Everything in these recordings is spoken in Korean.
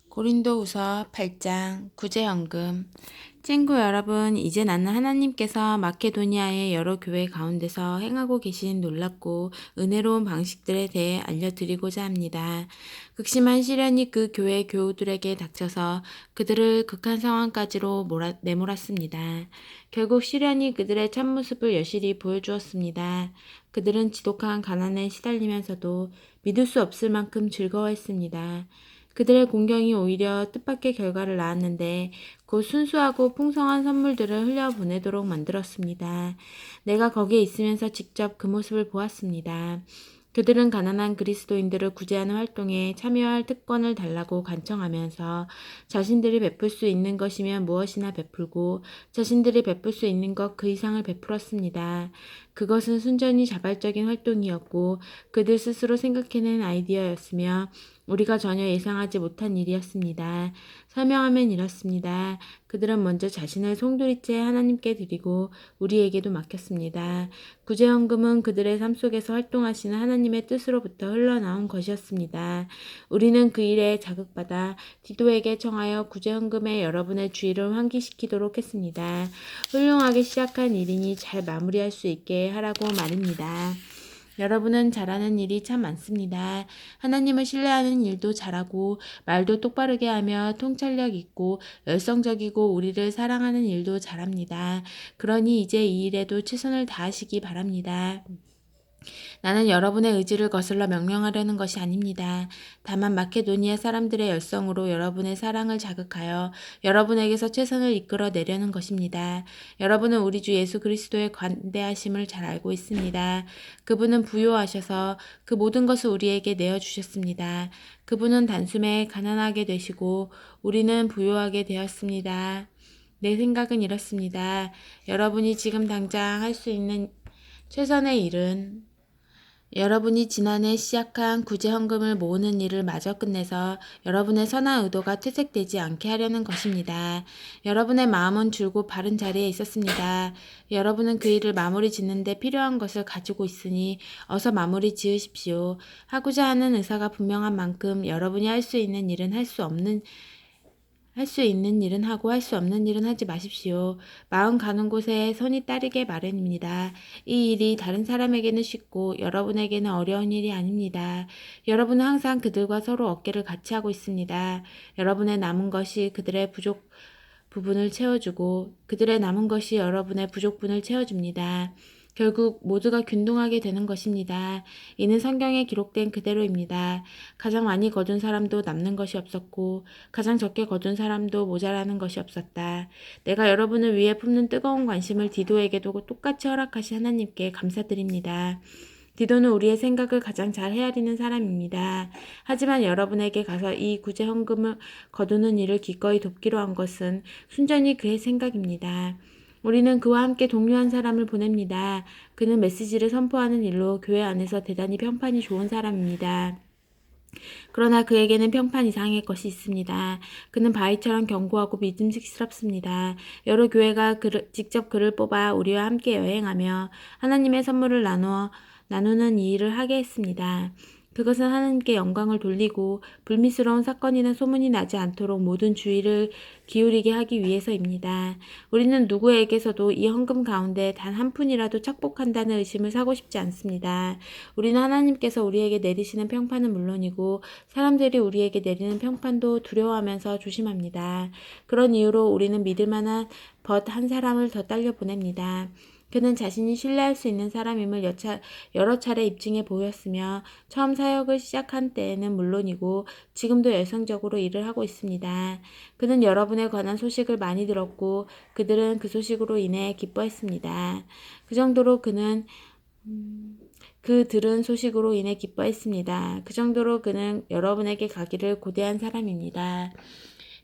고린도후서 8장 구제연금. 친구 여러분, 이제 나는 하나님께서 마케도니아의 여러 교회 가운데서 행하고 계신 놀랍고 은혜로운 방식들에 대해 알려드리고자 합니다. 극심한 시련이 그 교회 교우들에게 닥쳐서 그들을 극한 상황까지로 내몰았습니다. 결국 시련이 그들의 참모습을 여실히 보여주었습니다. 그들은 지독한 가난에 시달리면서도 믿을 수 없을 만큼 즐거워했습니다. 그들의 공경이 오히려 뜻밖의 결과를 낳았는데 곧 순수하고 풍성한 선물들을 흘려보내도록 만들었습니다. 내가 거기에 있으면서 직접 그 모습을 보았습니다. 그들은 가난한 그리스도인들을 구제하는 활동에 참여할 특권을 달라고 간청하면서 자신들이 베풀 수 있는 것이면 무엇이나 베풀고 자신들이 베풀 수 있는 것 그 이상을 베풀었습니다. 그것은 순전히 자발적인 활동이었고 그들 스스로 생각해낸 아이디어였으며 우리가 전혀 예상하지 못한 일이었습니다. 설명하면 이렇습니다. 그들은 먼저 자신을 송두리째 하나님께 드리고 우리에게도 맡겼습니다. 구제헌금은 그들의 삶 속에서 활동하시는 하나님의 뜻으로부터 흘러나온 것이었습니다. 우리는 그 일에 자극받아 디도에게 청하여 구제헌금에 여러분의 주의를 환기시키도록 했습니다. 훌륭하게 시작한 일이니 잘 마무리할 수 있게 하라고 말입니다. 여러분은 잘하는 일이 참 많습니다. 하나님을 신뢰하는 일도 잘하고 말도 똑바르게 하며 통찰력 있고 열성적이고 우리를 사랑하는 일도 잘합니다. 그러니 이제 이 일에도 최선을 다하시기 바랍니다. 나는 여러분의 의지를 거슬러 명령하려는 것이 아닙니다. 다만 마케도니아 사람들의 열성으로 여러분의 사랑을 자극하여 여러분에게서 최선을 이끌어내려는 것입니다. 여러분은 우리 주 예수 그리스도의 관대하심을 잘 알고 있습니다. 그분은 부요하셔서 그 모든 것을 우리에게 내어주셨습니다. 그분은 단숨에 가난하게 되시고 우리는 부요하게 되었습니다. 내 생각은 이렇습니다. 여러분이 지금 당장 할 수 있는 최선의 일은 여러분이 지난해 시작한 구제헌금을 모으는 일을 마저 끝내서 여러분의 선한 의도가 퇴색되지 않게 하려는 것입니다. 여러분의 마음은 줄곧 바른 자리에 있었습니다. 여러분은 그 일을 마무리 짓는 데 필요한 것을 가지고 있으니 어서 마무리 지으십시오. 하고자 하는 의사가 분명한 만큼 여러분이 할 수 있는 일은 할 수 있는 일은 하고 할 수 없는 일은 하지 마십시오. 마음 가는 곳에 손이 따르게 마련입니다. 이 일이 다른 사람에게는 쉽고 여러분에게는 어려운 일이 아닙니다. 여러분은 항상 그들과 서로 어깨를 같이 하고 있습니다. 여러분의 남은 것이 그들의 부족 부분을 채워주고 그들의 남은 것이 여러분의 부족분을 채워줍니다. 결국 모두가 균등하게 되는 것입니다. 이는 성경에 기록된 그대로입니다. 가장 많이 거둔 사람도 남는 것이 없었고 가장 적게 거둔 사람도 모자라는 것이 없었다. 내가 여러분을 위해 품는 뜨거운 관심을 디도에게도 똑같이 허락하신 하나님께 감사드립니다. 디도는 우리의 생각을 가장 잘 헤아리는 사람입니다. 하지만 여러분에게 가서 이 구제 헌금을 거두는 일을 기꺼이 돕기로 한 것은 순전히 그의 생각입니다. 우리는 그와 함께 동료한 사람을 보냅니다. 그는 메시지를 선포하는 일로 교회 안에서 대단히 평판이 좋은 사람입니다. 그러나 그에게는 평판 이상의 것이 있습니다. 그는 바위처럼 견고하고 믿음직스럽습니다. 여러 교회가 직접 그를 뽑아 우리와 함께 여행하며 하나님의 선물을 나누는 이 일을 하게 했습니다. 그것은 하나님께 영광을 돌리고 불미스러운 사건이나 소문이 나지 않도록 모든 주의를 기울이게 하기 위해서입니다. 우리는 누구에게서도 이 헌금 가운데 단 한 푼이라도 착복한다는 의심을 사고 싶지 않습니다. 우리는 하나님께서 우리에게 내리시는 평판은 물론이고 사람들이 우리에게 내리는 평판도 두려워하면서 조심합니다. 그런 이유로 우리는 믿을 만한 벗 한 사람을 더 딸려 보냅니다. 그는 자신이 신뢰할 수 있는 사람임을 여러 차례 입증해 보였으며 처음 사역을 시작한 때에는 물론이고 지금도 열성적으로 일을 하고 있습니다. 그는 여러분에 관한 소식을 많이 들었고 그들은 그 소식으로 인해 기뻐했습니다. 그 정도로 그 들은 소식으로 인해 기뻐했습니다. 그 정도로 그는 여러분에게 가기를 고대한 사람입니다.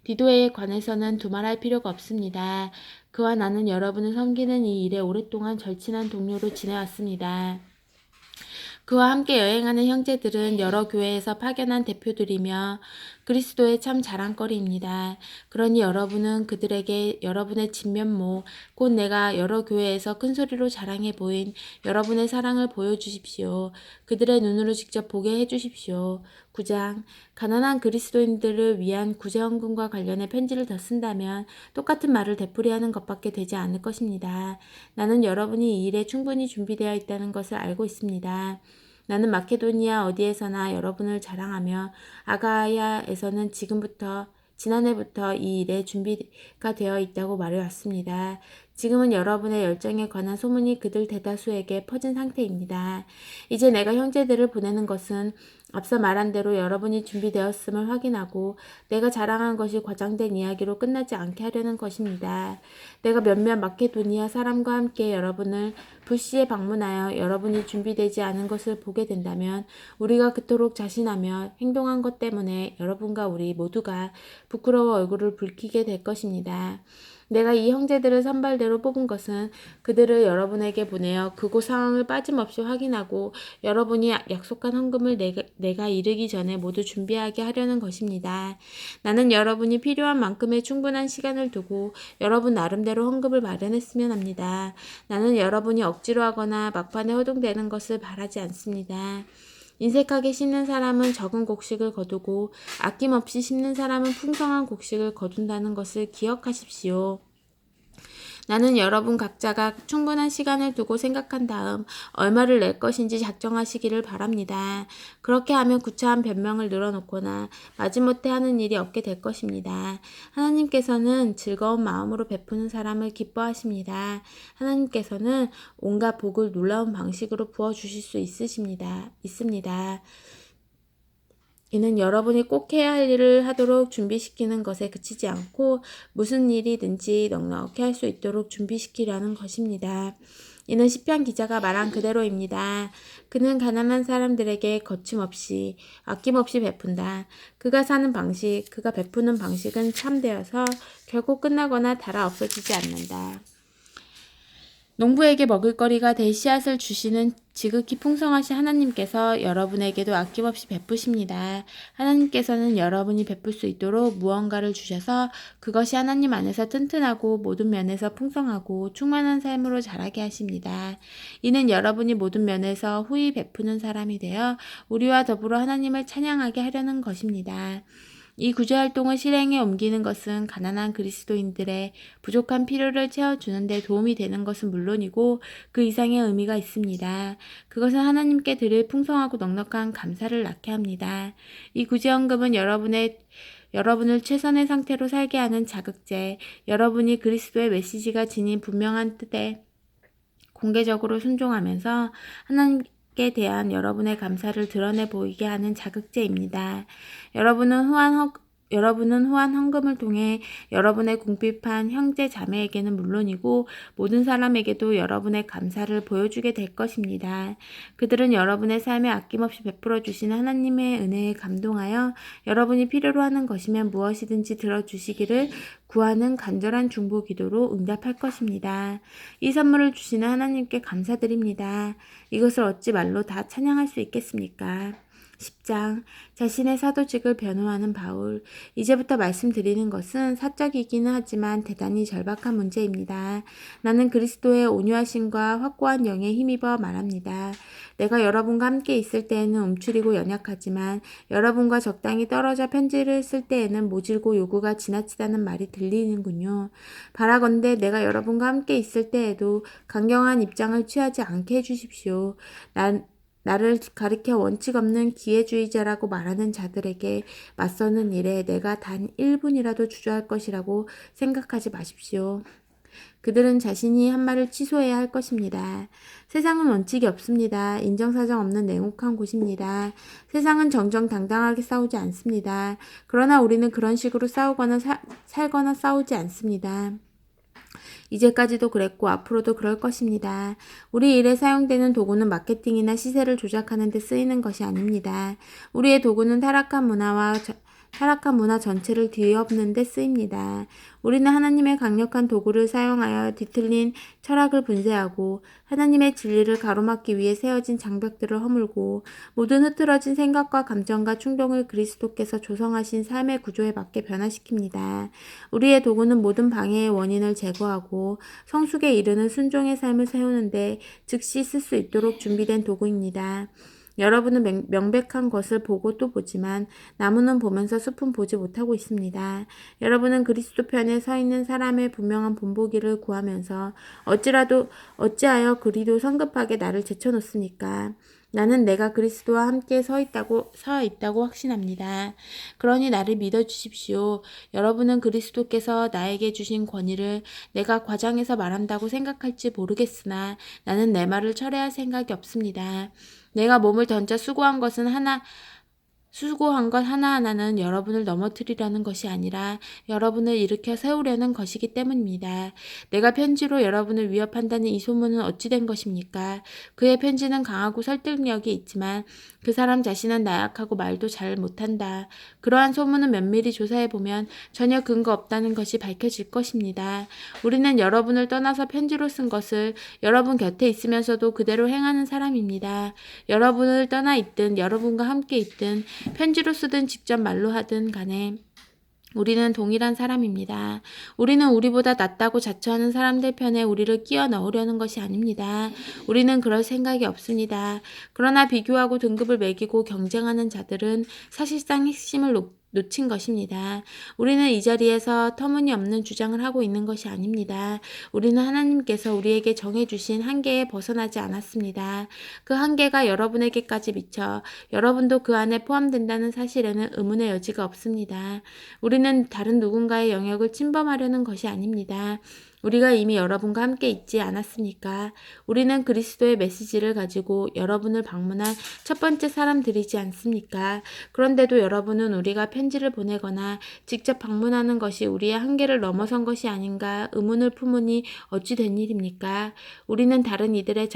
디도에 관해서는 두말할 필요가 없습니다. 그와 나는 여러분을 섬기는 이 일에 오랫동안 절친한 동료로 지내왔습니다. 그와 함께 여행하는 형제들은 여러 교회에서 파견한 대표들이며 그리스도의 참 자랑거리입니다. 그러니 여러분은 그들에게 여러분의 진면모, 곧 내가 여러 교회에서 큰 소리로 자랑해 보인 여러분의 사랑을 보여주십시오. 그들의 눈으로 직접 보게 해주십시오. 9장 가난한 그리스도인들을 위한 구제헌금과 관련해 편지를 더 쓴다면 똑같은 말을 되풀이하는 것밖에 되지 않을 것입니다. 나는 여러분이 이 일에 충분히 준비되어 있다는 것을 알고 있습니다. 나는 마케도니아 어디에서나 여러분을 자랑하며 아가야에서는 지난해부터 이 일에 준비가 되어 있다고 말해왔습니다. 지금은 여러분의 열정에 관한 소문이 그들 대다수에게 퍼진 상태입니다. 이제 내가 형제들을 보내는 것은 앞서 말한 대로 여러분이 준비되었음을 확인하고 내가 자랑한 것이 과장된 이야기로 끝나지 않게 하려는 것입니다. 내가 몇몇 마케도니아 사람과 함께 여러분을 불시에 방문하여 여러분이 준비되지 않은 것을 보게 된다면 우리가 그토록 자신하며 행동한 것 때문에 여러분과 우리 모두가 부끄러워 얼굴을 붉히게 될 것입니다. 내가 이 형제들을 선발대로 뽑은 것은 그들을 여러분에게 보내어 그곳 상황을 빠짐없이 확인하고 여러분이 약속한 헌금을 내가 이르기 전에 모두 준비하게 하려는 것입니다. 나는 여러분이 필요한 만큼의 충분한 시간을 두고 여러분 나름대로 헌금을 마련했으면 합니다. 나는 여러분이 억지로 하거나 막판에 허둥대는 것을 바라지 않습니다. 인색하게 심는 사람은 적은 곡식을 거두고 아낌없이 심는 사람은 풍성한 곡식을 거둔다는 것을 기억하십시오. 나는 여러분 각자가 충분한 시간을 두고 생각한 다음 얼마를 낼 것인지 작정하시기를 바랍니다. 그렇게 하면 구차한 변명을 늘어놓거나 마지못해 하는 일이 없게 될 것입니다. 하나님께서는 즐거운 마음으로 베푸는 사람을 기뻐하십니다. 하나님께서는 온갖 복을 놀라운 방식으로 부어주실 수 있습니다. 이는 여러분이 꼭 해야 할 일을 하도록 준비시키는 것에 그치지 않고 무슨 일이든지 넉넉히 할 수 있도록 준비시키려는 것입니다. 이는 시편 기자가 말한 그대로입니다. 그는 가난한 사람들에게 거침없이 아낌없이 베푼다. 그가 사는 방식, 그가 베푸는 방식은 참되어서 결국 끝나거나 닳아 없어지지 않는다. 농부에게 먹을거리가 될 씨앗을 주시는 지극히 풍성하신 하나님께서 여러분에게도 아낌없이 베푸십니다. 하나님께서는 여러분이 베풀 수 있도록 무언가를 주셔서 그것이 하나님 안에서 튼튼하고 모든 면에서 풍성하고 충만한 삶으로 자라게 하십니다. 이는 여러분이 모든 면에서 후히 베푸는 사람이 되어 우리와 더불어 하나님을 찬양하게 하려는 것입니다. 이 구제활동을 실행에 옮기는 것은 가난한 그리스도인들의 부족한 필요를 채워주는 데 도움이 되는 것은 물론이고 그 이상의 의미가 있습니다. 그것은 하나님께 드릴 풍성하고 넉넉한 감사를 낳게 합니다. 이 구제헌금은 여러분을 최선의 상태로 살게 하는 자극제, 여러분이 그리스도의 메시지가 지닌 분명한 뜻에 공개적으로 순종하면서 하나님께 대한 여러분의 감사를 드러내 보이게 하는 자극제입니다. 여러분은 후한 헌금을 통해 여러분의 궁핍한 형제 자매에게는 물론이고 모든 사람에게도 여러분의 감사를 보여주게 될 것입니다. 그들은 여러분의 삶에 아낌없이 베풀어 주시는 하나님의 은혜에 감동하여 여러분이 필요로 하는 것이면 무엇이든지 들어주시기를 구하는 간절한 중보 기도로 응답할 것입니다. 이 선물을 주시는 하나님께 감사드립니다. 이것을 어찌 말로 다 찬양할 수 있겠습니까? 10장 자신의 사도직을 변호하는 바울. 이제부터 말씀드리는 것은 사적이기는 하지만 대단히 절박한 문제입니다. 나는 그리스도의 온유하심과 확고한 영에 힘입어 말합니다. 내가 여러분과 함께 있을 때에는 움츠리고 연약하지만 여러분과 적당히 떨어져 편지를 쓸 때에는 모질고 요구가 지나치다는 말이 들리는군요. 바라건대 내가 여러분과 함께 있을 때에도 강경한 입장을 취하지 않게 해주십시오. 나를 가리켜 원칙 없는 기회주의자라고 말하는 자들에게 맞서는 일에 내가 단 1분이라도 주저할 것이라고 생각하지 마십시오. 그들은 자신이 한 말을 취소해야 할 것입니다. 세상은 원칙이 없습니다. 인정사정 없는 냉혹한 곳입니다. 세상은 정정당당하게 싸우지 않습니다. 그러나 우리는 그런 식으로 살거나 싸우지 않습니다. 이제까지도 그랬고 앞으로도 그럴 것입니다. 우리 일에 사용되는 도구는 마케팅이나 시세를 조작하는 데 쓰이는 것이 아닙니다. 우리의 도구는 타락한 문화 전체를 뒤엎는 데 쓰입니다. 우리는 하나님의 강력한 도구를 사용하여 뒤틀린 철학을 분쇄하고 하나님의 진리를 가로막기 위해 세워진 장벽들을 허물고 모든 흐트러진 생각과 감정과 충동을 그리스도께서 조성하신 삶의 구조에 맞게 변화시킵니다. 우리의 도구는 모든 방해의 원인을 제거하고 성숙에 이르는 순종의 삶을 세우는데 즉시 쓸 수 있도록 준비된 도구입니다. 여러분은 명백한 것을 보고 또 보지만 나무는 보면서 숲은 보지 못하고 있습니다. 여러분은 그리스도 편에 서 있는 사람의 분명한 본보기를 구하면서 어찌하여 그리도 성급하게 나를 제쳐놓습니까? 나는 내가 그리스도와 함께 서 있다고 확신합니다. 그러니 나를 믿어주십시오. 여러분은 그리스도께서 나에게 주신 권위를 내가 과장해서 말한다고 생각할지 모르겠으나 나는 내 말을 철회할 생각이 없습니다. 내가 몸을 던져 수고한 것 하나하나는 여러분을 넘어뜨리려는 것이 아니라 여러분을 일으켜 세우려는 것이기 때문입니다. 내가 편지로 여러분을 위협한다는 이 소문은 어찌 된 것입니까? 그의 편지는 강하고 설득력이 있지만 그 사람 자신은 나약하고 말도 잘 못한다. 그러한 소문은 면밀히 조사해보면 전혀 근거 없다는 것이 밝혀질 것입니다. 우리는 여러분을 떠나서 편지로 쓴 것을 여러분 곁에 있으면서도 그대로 행하는 사람입니다. 여러분을 떠나 있든 여러분과 함께 있든 편지로 쓰든 직접 말로 하든 간에 우리는 동일한 사람입니다. 우리는 우리보다 낫다고 자처하는 사람들 편에 우리를 끼워 넣으려는 것이 아닙니다. 우리는 그럴 생각이 없습니다. 그러나 비교하고 등급을 매기고 경쟁하는 자들은 사실상 핵심을 놓친 것입니다. 우리는 이 자리에서 터무니없는 주장을 하고 있는 것이 아닙니다. 우리는 하나님께서 우리에게 정해주신 한계에 벗어나지 않았습니다. 그 한계가 여러분에게까지 미쳐 여러분도 그 안에 포함된다는 사실에는 의문의 여지가 없습니다. 우리는 다른 누군가의 영역을 침범하려는 것이 아닙니다. 우리가 이미 여러분과 함께 있지 않았습니까? 우리는 그리스도의 메시지를 가지고 여러분을 방문한 첫 번째 사람들이지 않습니까? 그런데도 여러분은 우리가 편지를 보내거나 직접 방문하는 것이 우리의 한계를 넘어선 것이 아닌가 의문을 품으니 어찌 된 일입니까? 우리는 다른 이들의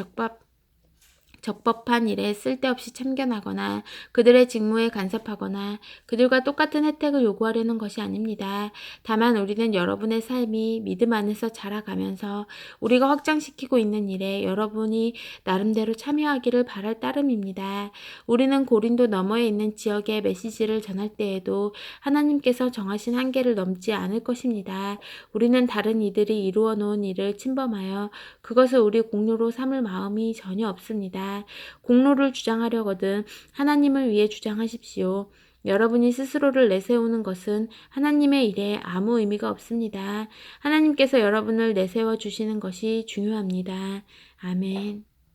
적법한 일에 쓸데없이 참견하거나 그들의 직무에 간섭하거나 그들과 똑같은 혜택을 요구하려는 것이 아닙니다. 다만 우리는 여러분의 삶이 믿음 안에서 자라가면서 우리가 확장시키고 있는 일에 여러분이 나름대로 참여하기를 바랄 따름입니다. 우리는 고린도 너머에 있는 지역의 메시지를 전할 때에도 하나님께서 정하신 한계를 넘지 않을 것입니다. 우리는 다른 이들이 이루어 놓은 일을 침범하여 그것을 우리 공로로 삼을 마음이 전혀 없습니다. 공로를 주장하려거든 하나님을 위해 주장하십시오. 여러분이 스스로를 내세우는 것은 하나님의 일에 아무 의미가 없습니다. 하나님께서 여러분을 내세워 주시는 것이 중요합니다. 아멘.